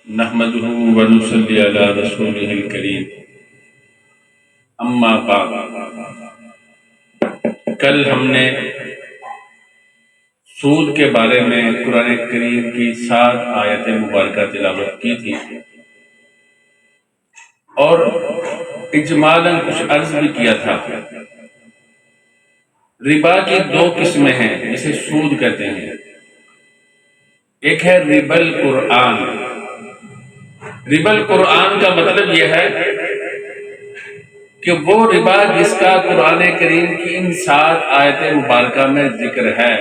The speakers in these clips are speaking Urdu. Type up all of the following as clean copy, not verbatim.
نحمده ونصلي على رسوله الكريم اما بعد۔ کل ہم نے سود کے بارے میں قرآن کریم کی 7 آیت مبارکہ تلاوت کی تھی اور اجمالاً کچھ عرض بھی کیا تھا۔ ربا کی 2 قسمیں ہیں جسے سود کہتے ہیں۔ ایک ہے ربا القرآن۔ ربا القرآن کا مطلب یہ ہے کہ وہ ربا جس کا قرآن کریم کی ان 7 آیت مبارکہ میں ذکر ہے،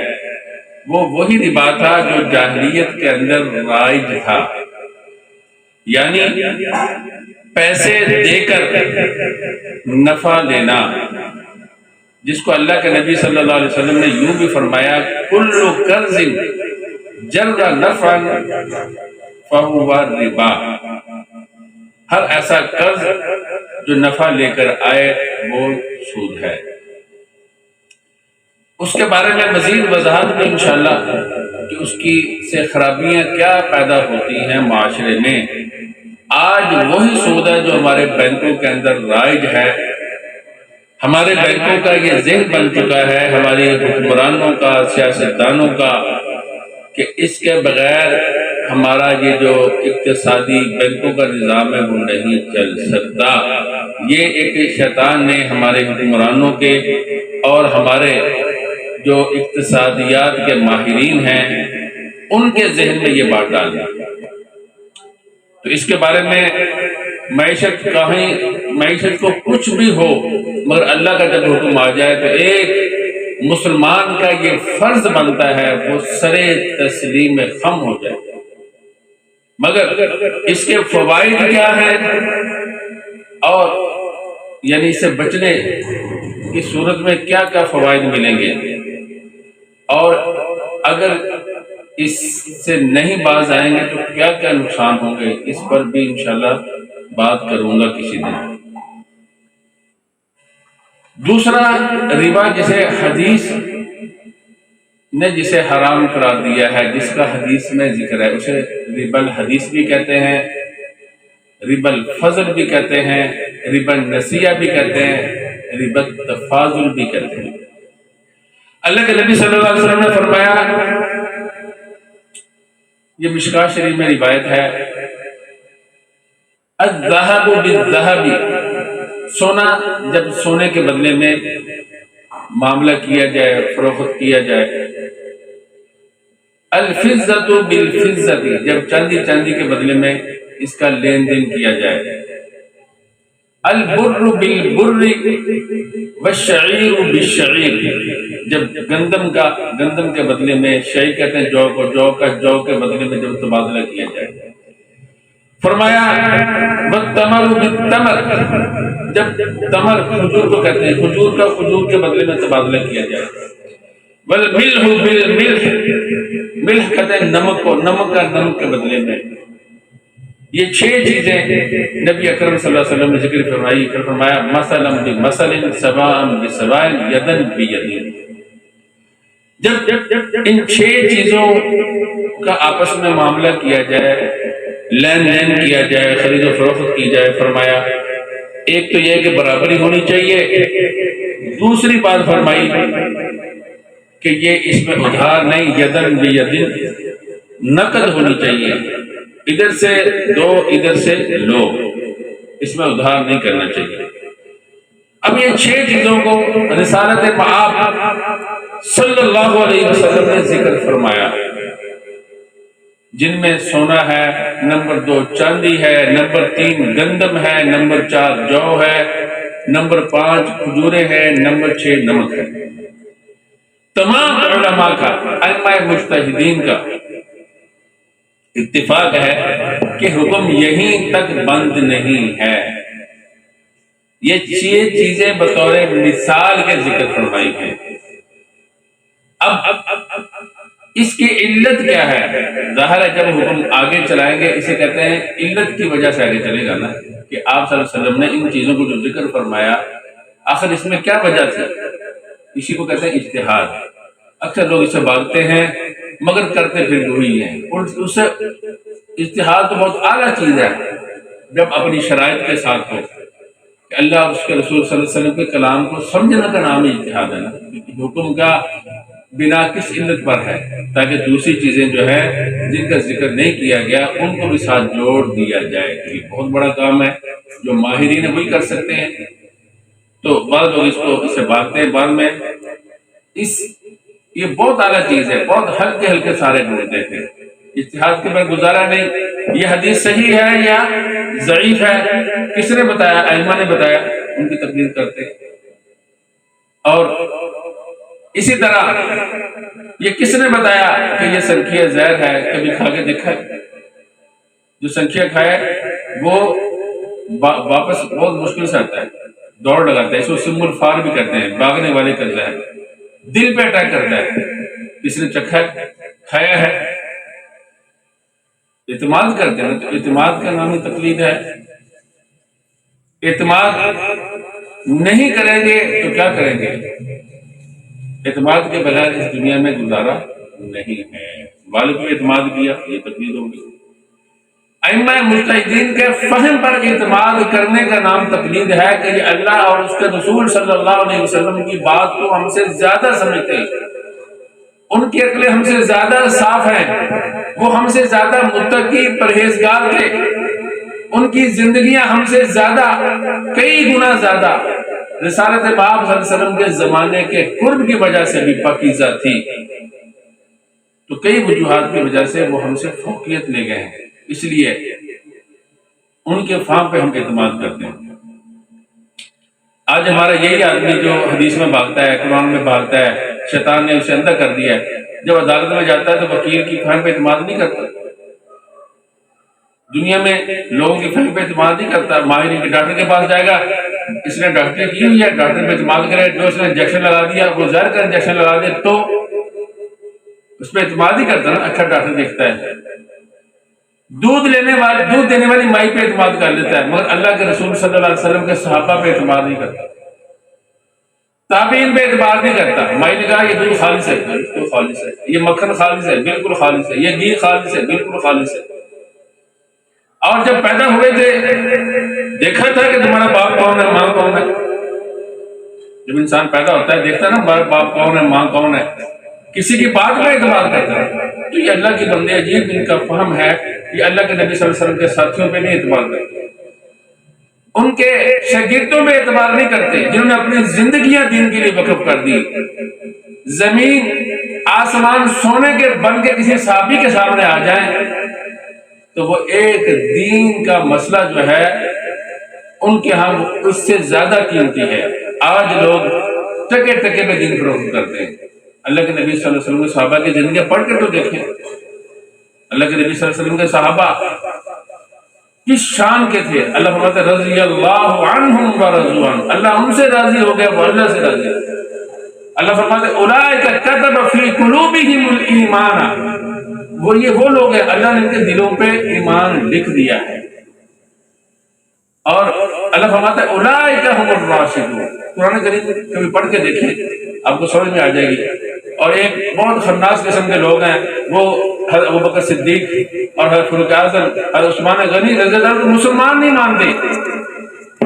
وہ وہی ربا تھا جو جاہلیت کے اندر رائج تھا، یعنی پیسے دے کر نفع لینا، جس کو اللہ کے نبی صلی اللہ علیہ وسلم نے یوں بھی فرمایا کل قرض جر نفعا فہو ربا۔ ہر ایسا قرض جو نفع لے کر آئے وہ سود ہے۔ اس کے بارے میں مزید وضاحت میں انشاءاللہ کہ اس کی سے خرابیاں کیا پیدا ہوتی ہیں معاشرے میں۔ آج وہی سود ہے جو ہمارے بینکوں کے اندر رائج ہے۔ ہمارے بینکوں کا یہ ذہن بن چکا ہے، ہماری حکمرانوں کا، سیاستدانوں کا، کہ اس کے بغیر ہمارا یہ جو اقتصادی بینکوں کا نظام ہے وہ نہیں چل سکتا۔ یہ ایک شیطان نے ہمارے حکمرانوں کے اور ہمارے جو اقتصادیات کے ماہرین ہیں ان کے ذہن میں یہ بات ڈال دی۔ تو اس کے بارے میں معیشت کو کچھ بھی ہو مگر اللہ کا جب حکم آ جائے تو ایک مسلمان کا یہ فرض بنتا ہے وہ سرے تسلیم خم ہو جائے۔ مگر اس کے فوائد کیا ہیں اور یعنی اس سے بچنے کی صورت میں کیا کیا فوائد ملیں گے، اور اگر اس سے نہیں باز آئیں گے تو کیا کیا نقصان ہوں گے، اس پر بھی انشاءاللہ بات کروں گا کسی دن۔ دوسرا ربا جسے حدیث نے جسے حرام قرار دیا ہے، جس کا حدیث میں ذکر ہے، اسے ربا الحدیث بھی کہتے ہیں، ربا الفضل بھی کہتے ہیں، ربا النسیہ بھی کہتے ہیں، ربا التفاضل بھی کہتے ہیں۔ اللہ کے نبی صلی اللہ علیہ وسلم نے فرمایا، یہ مشکاہ شریف میں روایت ہے، الذهب بالذهب، سونا جب سونے کے بدلے میں معاملہ کیا جائے، فروخت کیا جائے، الفضة بالفضة، جب چاندی کے بدلے میں اس کا لین دین کیا جائے، البر بالبر والشعیر بالشعیر، جب گندم کے بدلے میں، شعیر کہتے ہیں جو کو، جو کے بدلے میں جب تبادلہ کیا جائے۔ فرمایا والتمر بالتمر، جب تمر کھجور کو کہتے ہیں، کھجور کا کھجور کے بدلے میں تبادلہ کیا جائے۔ والملح بالملح، ملح کہتے ہیں نمک کو، نمک کا نمک کے بدلے میں۔ یہ 6 چیزیں نبی اکرم صلی اللہ علیہ وسلم نے ذکر فرمائی، پھر فرمایا مثلا بمثل سواء بسواء یدا بید، جب ان 6 چیزوں کا آپس میں معاملہ کیا جائے، لین دین کیا جائے، خرید و فروخت کی جائے، فرمایا ایک تو یہ کہ برابری ہونی چاہیے، دوسری بات فرمائی کہ یہ اس میں ادھار نہیں، یدن بیدن، نقد ہونی چاہیے، ادھر سے دو ادھر سے لو، اس میں ادھار نہیں کرنا چاہیے۔ اب یہ 6 چیزوں کو رسالت مآب صلی اللہ علیہ وسلم نے ذکر فرمایا، جن میں سونا ہے، نمبر 2 چاندی ہے، نمبر 3 گندم ہے، نمبر 4 جو ہے، نمبر 5 کھجوریں ہیں، نمبر 6 نمک ہے۔ تمام علماء کا، ائمہ مجتہدین کا اتفاق ہے کہ حکم یہیں تک بند نہیں ہے، یہ 6 چیزیں بطور مثال کے ذکر فرمائی ہیں۔ اب اس کی علت کیا ہے؟ ظاہر ہے جب حکم آگے چلائیں گے، اسے کہتے ہیں علت کی وجہ سے آگے چلے گا نا، کہ آپ صلی اللہ علیہ وسلم نے ان چیزوں کو جو ذکر فرمایا، آخر اس میں کیا وجہ تھی؟ اسی کو کہتے ہیں اجتہاد۔ اکثر لوگ اسے بھاگتے ہیں مگر کرتے پھر وہی ہیں، اسے اجتہاد تو بہت اعلیٰ چیز ہے جب اپنی شرائط کے ساتھ ہو کہ اللہ اور اس کے رسول صلی اللہ علیہ وسلم کے کلام کو سمجھنا کا نام ہی اجتہاد ہے نا. حکم کا بنا کس علت پر ہے؟ تاکہ دوسری چیزیں جو ہے جن کا ذکر نہیں کیا گیا ان کو بھی ساتھ جوڑ دیا جائے. یہ بہت بڑا کام ہے جو ماہرین وہی کر سکتے ہیں. تو بعض لوگ اس سے بھاگتے ہیں بعد میں. یہ بہت اعلیٰ چیز ہے, بہت ہلکے ہلکے سارے ڈھونڈتے تھے, اجتہاد کے بعد گزارا نہیں. یہ حدیث صحیح ہے یا ضعیف ہے کس نے بتایا؟ ائمہ نے بتایا, ان کی تقلید کرتے. اور اسی طرح یہ کس نے بتایا کہ یہ سنکھیا زہر ہے؟ کبھی کھا کے دیکھا ہے؟ جو سنکھیا کھائے وہ واپس بہت مشکل سے آتا ہے, دوڑ لگاتا ہے. اس کو سم الفار بھی کرتے ہیں, بھاگنے والے کا زہر, دل پہ اٹیک کرتا ہے. کس نے چکھا ہے, کھایا ہے؟ اعتماد کرتے ہیں. تو اعتماد کا نام ہی تقلید ہے. اعتماد نہیں کریں گے تو کیا کریں گے؟ اعتماد کے بغیر اس دنیا میں گزارا نہیں ہے. والد کو اعتماد کیا, یہ تقلید ہوگی. ائمہ مجتہدین کے فہم پر اعتماد کرنے کا نام تقلید ہے کہ یہ اللہ اور اس کے رسول صلی اللہ علیہ وسلم کی بات کو ہم سے زیادہ سمجھتے ہیں, ان کی عقلیں ہم سے زیادہ صاف ہیں, وہ ہم سے زیادہ متقی پرہیزگار تھے, ان کی زندگیاں ہم سے زیادہ, کئی گنا زیادہ رسالت پاک صلی اللہ علیہ وسلم کے زمانے کے قرب کی وجہ سے بھی پاکیزہ تھی. تو کئی وجوہات کی وجہ سے وہ ہم سے فوقیت لے گئے ہیں, اس لیے ان کے فام پہ ہم اعتماد کرتے ہیں. آج ہمارا یہی آدمی جو حدیث میں بھاگتا ہے, قرآن میں بھاگتا ہے, شیطان نے اسے اندھا کر دیا ہے, جب عدالت میں جاتا ہے تو وکیل کی فہم پہ اعتماد نہیں کرتا. دنیا میں لوگوں کی فہم پہ اعتماد نہیں کرتا. ماہرین کے ڈاکٹر کے پاس جائے گا, اس نے ڈاکٹری کی ہوئی ہے, ڈاکٹر پہ اعتماد کرے. جو اس نے انجیکشن لگا دیا وہ زہر کا انجیکشن لگا دے تو اس پہ اعتماد نہیں کرتا نا. اچھا ڈاکٹر دیکھتا ہے. دودھ دینے والی مائی پہ اعتماد کر لیتا ہے, مگر اللہ کے رسول صلی اللہ علیہ وسلم کے صحابہ پہ اعتماد نہیں کرتا. تابعین پہ اعتبار نہیں کرتا. مائی نے کہا یہ دودھ خالص ہے, بالکل خالص ہے. یہ مکھن خالص ہے, بالکل خالص ہے. یہ گھی خالص ہے, بالکل خالص ہے. اور جب پیدا ہوئے تھے دیکھا تھا کہ تمہارا باپ کون ہے, ماں کون ہے. جب انسان پیدا ہوتا ہے دیکھتا ہے نا ہمارا باپ کون ہے, ماں کون ہے, کسی کی بات پہ اعتبار کرتا ہے. تو یہ اللہ کے بندے عجیب ان کا فہم ہے, یہ اللہ کے نبی صلی اللہ علیہ وسلم کے ساتھیوں پہ نہیں اعتبار کرتے, ان کے شاگردوں پہ اعتبار نہیں کرتے جنہوں نے اپنی زندگیاں دین کے لیے وقف کر دی. زمین آسمان سونے کے بن کے کسی صحابی کے سامنے آ جائیں تو وہ ایک دین کا مسئلہ جو ہے ان کے ہاں اس سے زیادہ قیمتی ہے. آج لوگ ٹکے ٹکے پہ دین فروخت کرتے ہیں. اللہ کے نبی صلی اللہ علیہ وسلم کے صحابہ کی زندگیاں پڑھ کے تو دیکھیں. اللہ کے نبی صلی اللہ علیہ وسلم کے صحابہ کس شان کے تھے. اللہ فرماتے ہیں رضی اللہ عنہم ورضوا عنہ, اللہ ان سے راضی ہو گیا, وہ اللہ سے راضی ہے. اللہ فرماتے ہیں اولئک کتب فی قلوبہم الایمان, وہ لوگ ہیں اللہ نے ان کے دلوں پہ ایمان لکھ دیا ہے. اور اللہ فرماتا ہے اولئک هم الراشدون. قرآن کریم کبھی پڑھ کے دیکھیں آپ کو سمجھ میں آ جائے گی. اور ایک بہت خناس قسم کے لوگ ہیں, وہ حضرت ابوبکر صدیق اور حضرت فاروق اعظم اور عثمان غنی رضی اللہ عنہ مسلمان نہیں مانتے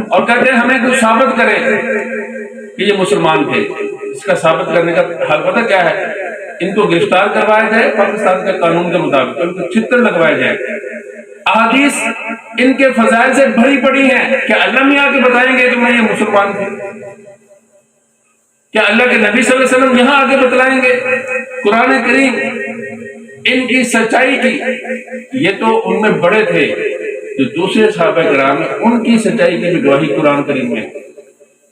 اور کہتے ہیں ہمیں کچھ ثابت کرے کہ یہ مسلمان تھے. اس کا ثابت کرنے کا حل پتہ کیا ہے؟ ان کو گرفتار کروایا جائے پاکستان کے قانون کے مطابق, ان کو چھتر لگوائے جائے. احادیث ان کے فضائل سے بھری پڑی ہیں. کیا اللہ میں آ کے بتائیں گے کہ میں یہ مسلمان تھے؟ کیا اللہ کے نبی صلی اللہ علیہ وسلم یہاں آگے بتلائیں گے؟ قرآن کریم ان کی سچائی کی, یہ تو ان میں بڑے تھے جو دوسرے صحابہ کرام ہیں, ان کی سچائی کی بھی گواہی قرآن کریم میں.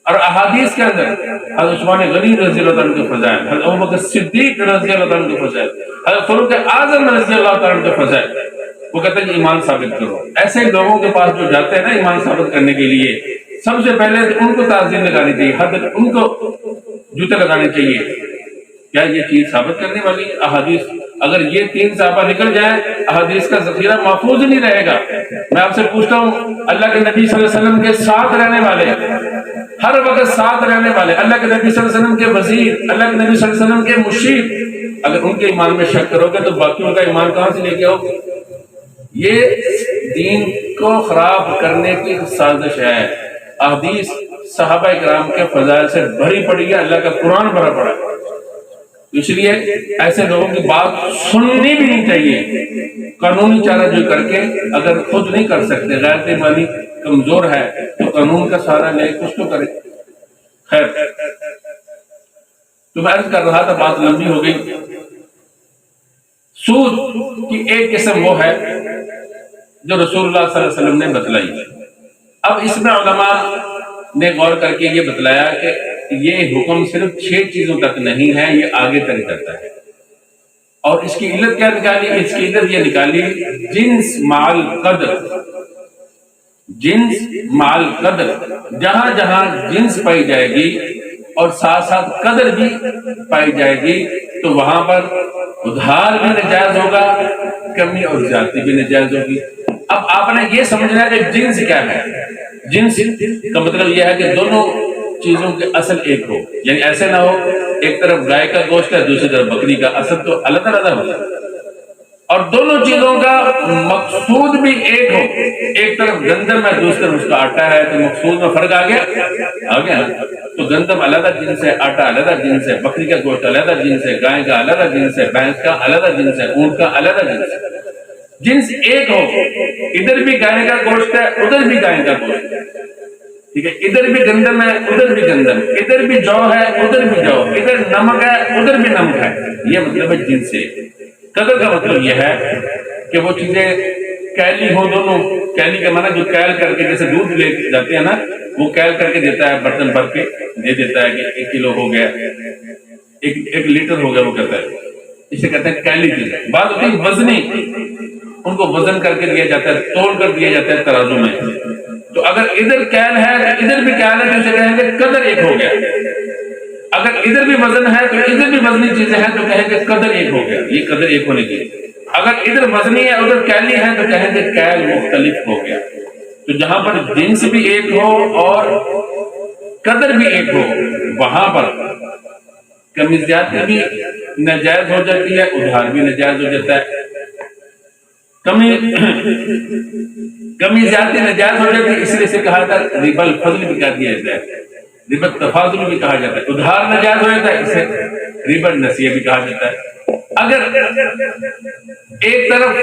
اور احادیث کے اندر حضرت عثمان غنی رضی اللہ عنہ کے فضائل, حضرت ابوبکر صدیق رضی اللہ عنہ کے فضائل, حضرت فاروق اعظم رضی اللہ عنہ کے فضائل, وہ کہتے ہیں ایمان ثابت کرو. ایسے لوگوں کے پاس جو جاتے ہیں نا ایمان ثابت کرنے کے لیے, سب سے پہلے ان کو تعظیم لگانی چاہیے, حد ان کو جوتے لگانے چاہیے. کیا یہ چیز ثابت کرنے والی احادیث, اگر یہ 3 صحابہ نکل جائیں احادیث کا ذخیرہ محفوظ نہیں رہے گا. میں آپ سے پوچھتا ہوں, اللہ کے نبی صلی اللہ علیہ وسلم کے ساتھ رہنے والے, ہر وقت ساتھ رہنے والے, اللہ کے نبی صلی اللہ علیہ وسلم کے وزیر, اللہ کے نبی صلی اللہ علیہ وسلم کے مشیر, اگر ان کے ایمان میں شک کرو گے تو باقیوں کا ایمان کہاں سے لے کے آؤ گے؟ یہ دین کو خراب کرنے کی سازش ہے۔ احادیث صحابہ کرام کے فضائل سے بھری پڑی ہے، اللہ کا قرآن بھرا پڑا ہے، اس لیے ایسے لوگوں کی بات سننی بھی نہیں چاہیے۔ قانونی چارہ جو کر کے اگر خود نہیں کر سکتے، غیرت ایمانی کمزور ہے، تو قانون کا سہارا لے کچھ تو کرے۔ خیر، تو میں عرض کر رہا تھا، بات لمبی ہو گئی۔ سود کی ایک قسم وہ ہے جو رسول اللہ صلی اللہ علیہ وسلم نے بتلائی۔ اب اس میں علماء نے غور کر کے یہ بتلایا کہ یہ حکم صرف 6 چیزوں تک نہیں ہے، یہ آگے تک جاتا ہے۔ اور اس کی علت کیا نکالی؟ اس کی علت یہ نکالی، جنس مال قدر۔ جنس مال قدر، جہاں جہاں جنس پائی جائے گی اور ساتھ ساتھ قدر بھی پائی جائے گی، تو وہاں پر ادھار بھی ناجائز ہوگا، کمی اور زیادتی بھی ناجائز ہوگی۔ اب آپ نے یہ سمجھنا ہے کہ جنس کیا ہے۔ جنس کا مطلب یہ ہے کہ دونوں چیزوں کے اصل ایک ہو، یعنی ایسے نہ ہو ایک طرف گائے کا گوشت ہے دوسری طرف بکری کا، اصل تو الگ الگ ہو، اور دونوں چیزوں کا مقصود بھی ایک ہو۔ ایک طرف گندم ہے دوسری طرف اس کا آٹا ہے، تو مقصود میں فرق آ گیا نا۔ تو گندم علیحدہ جنس ہے، آٹا علیحدہ جنس ہے، بکری کا گوشت علیحدہ جنس ہے، گائے کا علیحدہ جنس ہے، بھینس کا علیحدہ جنس ہے، اونٹ کا علیحدہ جنس ہے۔ جنس ایک ہو، ادھر بھی گائے کا گوشت ہے ادھر بھی گائے کا گوشت ہے، ٹھیک ہے، ادھر بھی گندم ہے ادھر بھی گندم، ادھر بھی جو ہے ادھر بھی جو، ادھر نمک ہے ادھر بھی نمک ہے، یہ مطلب ہے جنس سے۔ قدر کا مطلب یہ ہے کہ وہ چیزیں کیلی ہو دونوں۔ کیلی کا معنی جو کیل کر کے، جیسے دودھ لے جاتے ہیں نا، وہ کیل کر کے دیتا ہے، برتن بھر کے دے دیتا ہے کہ 1 کلو ہو گیا، 1 لیٹر ہو گیا، وہ کہتا ہے، اسے کہتے ہیں کیلی چیز۔ بعض ہوتی ہے وزنی، ان کو وزن کر کے دیا جاتا ہے، تول کر دیا جاتا ہے ترازو میں۔ تو اگر ادھر کیل ہے ادھر بھی کیل ہے، تو اسے کہیں گے قدر ایک ہو گیا۔ اگر ادھر بھی وزن ہے تو ادھر بھی وزنی چیزیں ہیں، تو کہیں گے قدر ایک ہو گیا، یہ قدر ایک ہونے کی۔ اگر ادھر وزنی ہے ادھر کیلی ہے، تو کہیں گے کیل مختلف ہو گیا۔ تو جہاں پر جنس بھی ایک ہو اور قدر بھی ایک ہو، وہاں پر کمی زیادتی بھی ناجائز ہو جاتی ہے، ادھار بھی ناجائز ہو جاتا ہے۔ کمی زیادتی ناجائز ہو جاتی ہے، اس لیے سے کہا تھا ربا الفضل بھی کہہ دیا جاتا ہے، ربا التفاضل بھی کہا جاتا ہے۔ ادھار ناجائز ہو جاتا ہے، اسے ربا النسیہ بھی کہا جاتا ہے۔ اگر ایک طرف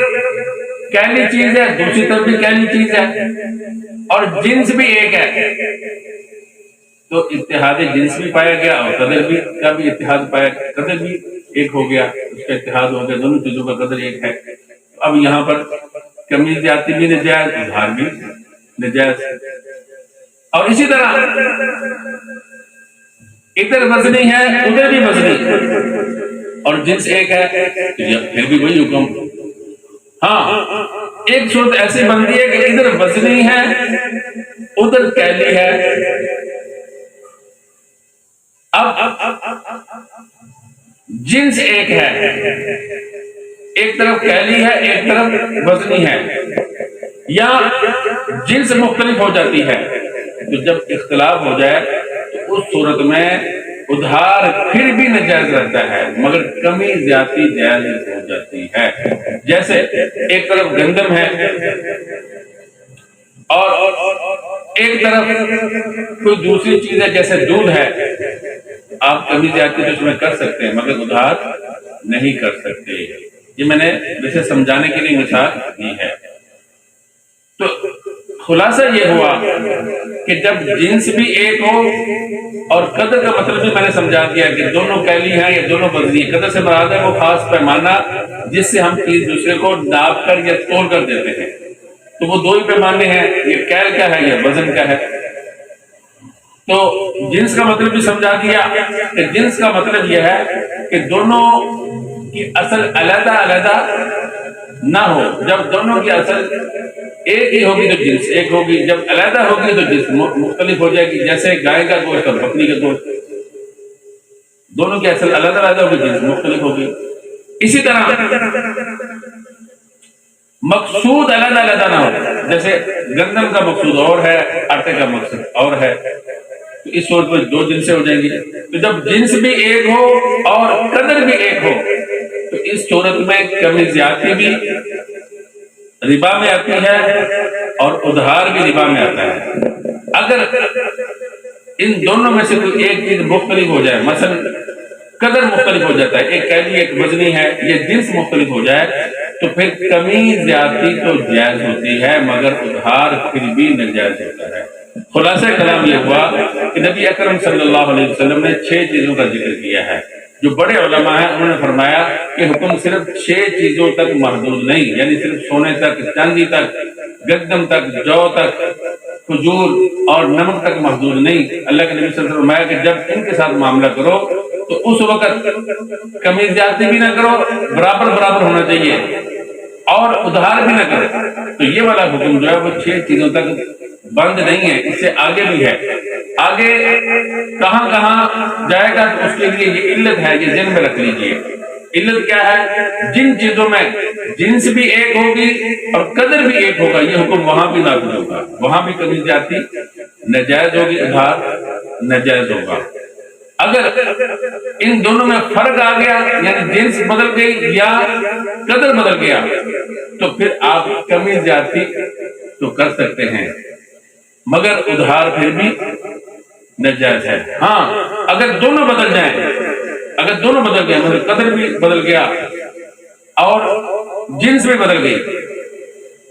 کیلی چیز ہے دوسری طرف بھی کیلی چیز ہے اور جنس بھی ایک ہے، تو اتحاد جنس بھی پایا گیا اور قدر بھی کا بھی اتحاد پایا گیا، قدر بھی ایک ہو گیا، اس کا اتحاد ہو گیا، دونوں چیزوں کا قدر ایک ہے۔ اب یہاں پر کمی زیادتی بھی ناجائز، ادھار بھی ناجائز۔ اور اسی طرح ادھر وزنی ہے ادھر بھی وزنی اور جنس ایک ہے، پھر بھی وہی حکم۔ ہاں، ایک صورت ایسی بنتی ہے کہ ادھر وزنی ہے ادھر کیلی ہے۔ اب جنس ایک ہے، ایک طرف کیلی ہے ایک طرف وزنی ہے، یا جنس مختلف ہو جاتی ہے، تو جب اختلاف ہو جائے تو اس صورت میں ادھار پھر بھی ناجائز رہتا ہے، مگر کمی زیادتی جائز ہو جاتی ہے۔ جیسے ایک طرف گندم ہے اور ایک طرف کوئی دوسری چیز ہے جیسے دودھ ہے، آپ کمی زیادتی تو اس میں کر سکتے ہیں مگر ادھار نہیں کر سکتے۔ یہ میں نے ویسے سمجھانے کے لیے مثال دی ہے۔ تو خلاصہ یہ ہوا کہ جب جنس بھی ایک ہو اور قدر کا مطلب بھی میں نے سمجھا دیا کہ دونوں کیلی ہیں یا دونوں وزنی۔ قدر سے مراد ہے وہ خاص پیمانہ جس سے ہم چیز دوسرے کو ناپ کر یا تول کر دیتے ہیں، تو وہ 2 ہی پیمانے ہیں، یہ کیل کا ہے یا وزن کا ہے۔ تو جنس کا مطلب بھی سمجھا دیا کہ جنس کا مطلب یہ ہے کہ دونوں کی اصل علیحدہ علیحدہ نہ ہو۔ جب دونوں کی اصل ایک ہی ہوگی تو جنس ایک ہوگی، جب علیحدہ ہوگی تو جنس مختلف ہو جائے گی۔ جیسے گائے کا گوشت اور بکری کا گوشت، دونوں کی اصل علیحدہ علیحدہ ہوگی، جنس مختلف ہوگی۔ اسی طرح مقصود علیحدہ علیحدہ نہ ہو، جیسے گندم کا مقصود اور ہے آٹے کا مقصود اور ہے، تو اس صورت میں 2 جنسیں ہو جائیں گی۔ تو جب جنس بھی ایک ہو اور قدر بھی ایک ہو تو اس صورت میں کمی زیادتی بھی ربا میں آتی ہے اور ادھار بھی ربا میں آتا ہے. اگر ان دونوں میں سے کوئی ایک چیز مختلف ہو جائے، مثلا قدر مختلف ہو جاتا ہے، ایک کیلی ایک وزنی ہے، یہ جنس مختلف ہو جائے تو پھر کمی زیادتی تو جائز ہوتی ہے مگر ادھار پھر بھی ناجائز ہوتا ہے. خلاصہ کلام یہ ہوا کہ نبی اکرم صلی اللہ علیہ وسلم نے 6 چیزوں کا ذکر کیا ہے. جو بڑے علماء ہیں انہوں نے فرمایا کہ حکم صرف 6 چیزوں تک محدود نہیں، یعنی صرف سونے تک، چاندی تک، گندم تک، جو تک، کھجور اور نمک تک محدود نہیں. اللہ کے نبی صلی اللہ علیہ وسلم نے فرمایا کہ جب ان کے ساتھ معاملہ کرو تو اس وقت کمی زیادتی بھی نہ کرو، برابر برابر ہونا چاہیے، اور ادھار بھی نہ کرو. تو یہ والا حکم جو ہے وہ 6 چیزوں تک بند نہیں ہے، اس سے آگے بھی ہے. آگے کہاں کہاں جائے گا تو اس کے لیے یہ علت ہے، یہ ذہن میں رکھ لیجئے. علت کیا ہے؟ جن چیزوں میں جنس بھی ایک ہوگی اور قدر بھی ایک ہوگا یہ حکم وہاں بھی نافذ ہوگا، وہاں بھی کمی زیادتی ناجائز ہوگی، ادھار ناجائز ہوگا. اگر ان دونوں میں فرق آ گیا، یعنی جنس بدل گئی یا قدر بدل گیا، تو پھر آپ کمی زیادتی تو کر سکتے ہیں مگر ادھار پھر بھی ناجائز ہے. ہاں اگر دونوں بدل جائیں، اگر دونوں بدل گئے، مطلب قدر بھی بدل گیا اور جنس بھی بدل گئی،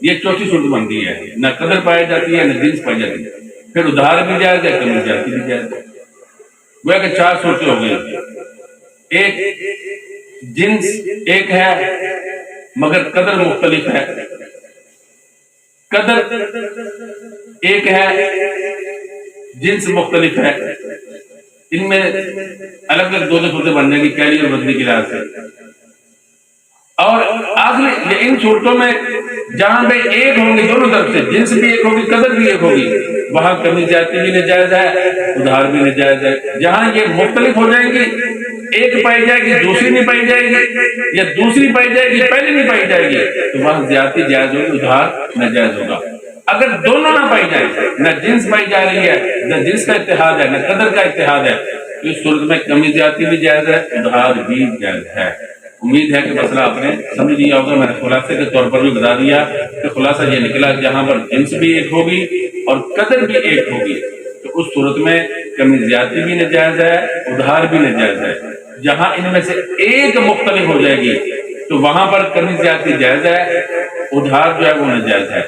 یہ چوتھی صورت بنتی ہے. نہ قدر پائی جاتی ہے نہ جنس پائی جاتی ہے، پھر ادھار بھی جائز ہے، کمی زیادتی بھی جائز ہے. گویا کہ 4 صورتیں ہو گئی. ایک جنس ایک ہے مگر قدر مختلف ہے، قدر ایک ہے جنس مختلف ہے. ان میں الگ الگ 2 صورتیں بن جائیں گی کیلی اور وزنی کی لحاظ سے. اور آخری ان صورتوں میں جہاں پہ ایک ہوں گے دونوں طرف سے، جنس بھی ایک ہوگی قدر بھی ایک ہوگی، وہاں کمی زیادتی بھی ناجائز ہے، ادھار بھی ناجائز ہے. جہاں یہ مختلف ہو جائیں گی، ایک پائی جائے گی دوسری نہیں پائی جائے گی، یا دوسری پائی جائے گی پہلی نہیں پائی جائے گی، تو وہاں زیادتی جائز ہوگی، ادھار ناجائز ہوگا. اگر دونوں نہ پائی جائیں، نہ جنس پائی جا رہی ہے، نہ جنس کا اتحاد ہے، نہ قدر کا اتحاد ہے، تو اس صورت میں کمی زیادتی بھی جائز ہے، ادھار بھی جائز ہے. امید ہے کہ مسئلہ آپ نے سمجھ لیا ہوگا. میں نے خلاصے کے طور پر بھی بتا دیا کہ خلاصہ یہ نکلا جہاں پر جنس بھی ایک ہوگی اور قدر بھی ایک ہوگی تو اس صورت میں کمی زیادتی بھی ناجائز ہے، ادھار بھی ناجائز ہے. جہاں ان میں سے ایک مختلف ہو جائے گی تو وہاں پر کمی زیادتی جائز ہے، ادھار جو ہے وہ ناجائز ہے.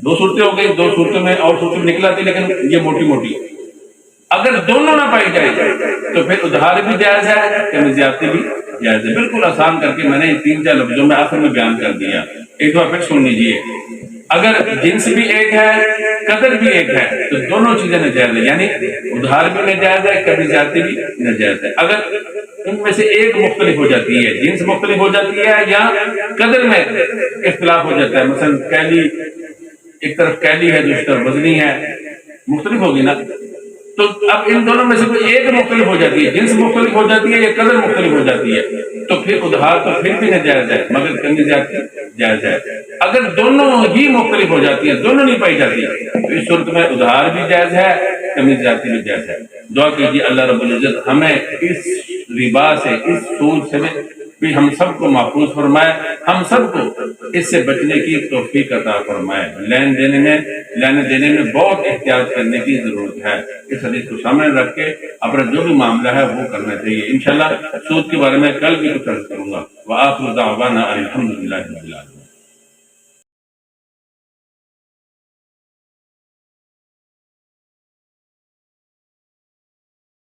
2 صورتیں ہو گئی. 2 صورتوں میں اور صورتیں نکل آتی لیکن یہ موٹی موٹی. اگر دونوں نہ پائی جائے تو پھر ادھار بھی جائز ہے، کمی زیادتی بھی جائز ہے. بالکل آسان کر کے میں نے 3-4 لفظوں میں آخر میں بیان کر دیا. ایک بار پھر سن لیجیے. اگر جنس بھی ایک ہے، قدر بھی ایک ہے تو دونوں چیزیں ناجائز ہے، یعنی ادھار بھی ناجائز ہے، کمی زیادتی بھی ناجائز ہے. اگر ان میں سے ایک مختلف ہو جاتی ہے، جنس مختلف ہو جاتی ہے یا قدر میں اختلاف ہو جاتا ہے، مثلا کیلی ایک طرف کیلی ہے دوسری طرف وزنی ہے، مختلف ہوگی نا، تو اب ان دونوں میں سے کوئی ایک مختلف ہو جاتی ہے، جنس مختلف ہو جاتی ہے یا قدر مختلف ہو جاتی ہے، تو پھر ادھار تو پھر بھی ناجائز ہے مگر کمی زیادتی جائز ہے. اگر دونوں ہی مختلف ہو جاتی ہیں، دونوں نہیں پائی جاتی تو اس صورت میں ادھار بھی جائز ہے، کمی زیادتی بھی جائز ہے. دعا کیجیے اللہ رب العزت ہمیں اس ربا سے، اس سود سے بھی ہم سب کو محفوظ فرمائے، ہم سب کو اس سے بچنے کی توفیق عطا فرمائے. لینے دینے میں بہت احتیاط کرنے کی ضرورت ہے. اس حدیث کو سامنے رکھ کے اپنا جو بھی معاملہ ہے وہ کرنا چاہیے. انشاءاللہ سود کے بارے میں کل بھی کچھ عرض کروں گا. وآخر دعوانا الحمدللہ رب العالمین.